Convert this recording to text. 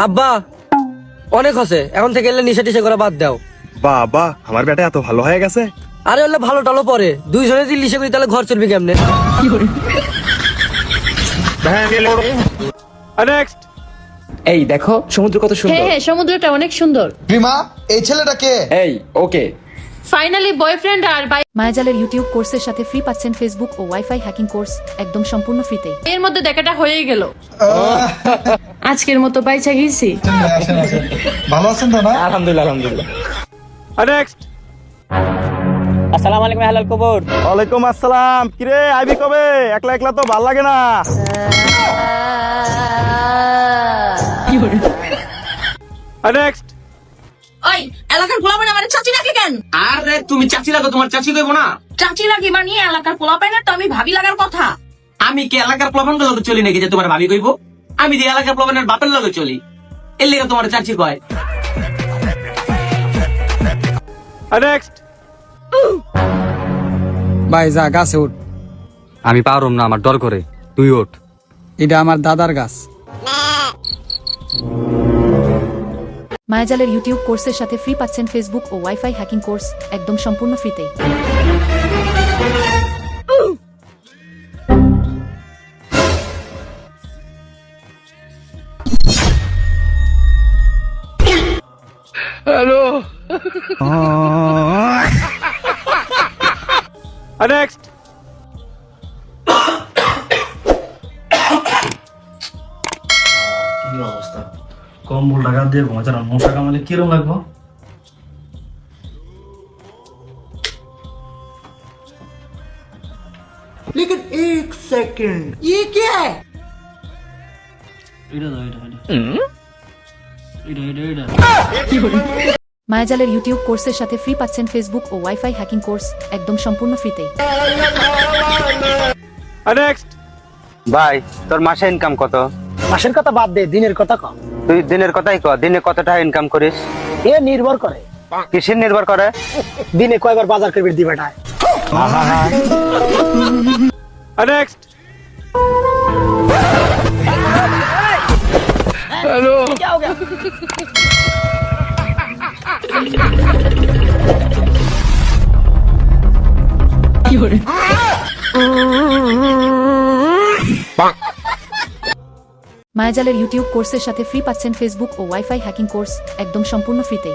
আব্বা অনেক হচ্ছে, এখন থেকে এলে নিশা টিশা করে বাদ দাও। বাবা আমার বেটা এত ভালো হয়ে গেছে। আরে হলে ভালো টালো পরে, দুইজনে যদি নিশা করি তাহলে ঘর চলবি কেমনে? নেক্সট। এই দেখো সমুদ্র কত হ্যাঁ সুন্দর। হ্যাঁ, সমুদ্রটা অনেক সুন্দর। রিমা, এই ছেলেটা কে? এই ওকে। ফাইনালি বয়ফ্রেন্ড আর মায়াজালের ইউটিউব কোর্সের সাথে ফ্রি পাচ্ছেন ফেসবুক ও ওয়াইফাই হ্যাকিং কোর্স একদম সম্পূর্ণ ফ্রিতে। এর মধ্যে দেখাটা হয়েই গেল। আজকের মতো বাইচা গেছি। ভালো আছেন তো না? আলহামদুলিল্লাহ আলহামদুলিল্লাহ। নেক্সট। আসসালামু আলাইকুম হালাল কবর। ওয়ালাইকুম আসসালাম। কিরে আইবি কবে? একলা একলা তো ভাল লাগে না। নেক্সট। ওই এলাকার পোলাপান আমার চাচি নাকি কেন? আরে তুমি চাচি লাগো, তোমার চাচি কইবো না? চাচি লাগি মানে এলাকার পোলাপাইনা তো আমি ভাবি লাগার কথা। আমি কি এলাকার প্লাবন লগে চলি নাকি যে তোমার ভাবি কইবো? আমি যে এলাকার প্লাবনের বাপের লগে চলি, এর লেগে তোমার চাচি কয়। নেক্সট। ভাই যা গাছে উঠ। আমি পারুম না, আমার ডর করে, তুই ওঠ। এটা আমার দাদার গাছ। মায়াজালের ইউটিউব কোর্সের সাথে ফ্রি পাচ্ছেন ফেসবুক ও ওয়াইফাই হ্যাকিং কোর্স একদম সম্পূর্ণ ফ্রিতে। নেক্সট। কি অবস্থা, কম্বল টাকা দিয়ে ঘুমাচ্ছে না, মশা কামালে কিরম লাগবো? लेकिन एक सेकंड, ये क्या है? এটা দাও, এটা মায়াজালের ইউটিউব কোর্সের সাথে ফ্রি পাচ্ছেন ফেসবুক ও ওয়াইফাই হ্যাকিং কোর্স একদম সম্পূর্ণ ফ্রিতে। নেক্সট। ভাই তোর মাসে ইনকাম কত? মাসের কথা বাদ দে, দিনের কথা কম। তুই দিনের কথাই কর, দিনে কত টাকা ইনকাম করিস? এ নির্ভর করে কিসের নির্ভর করে? দিনে কয়বার বাজার করবি দিবেটায়। নেক্সট। মায়াজালের ইউটিউব কোর্সের সাথে ফ্রি পাচ্ছেন ফেসবুক ও ওয়াইফাই হ্যাকিং কোর্স একদম সম্পূর্ণ ফ্রিতে।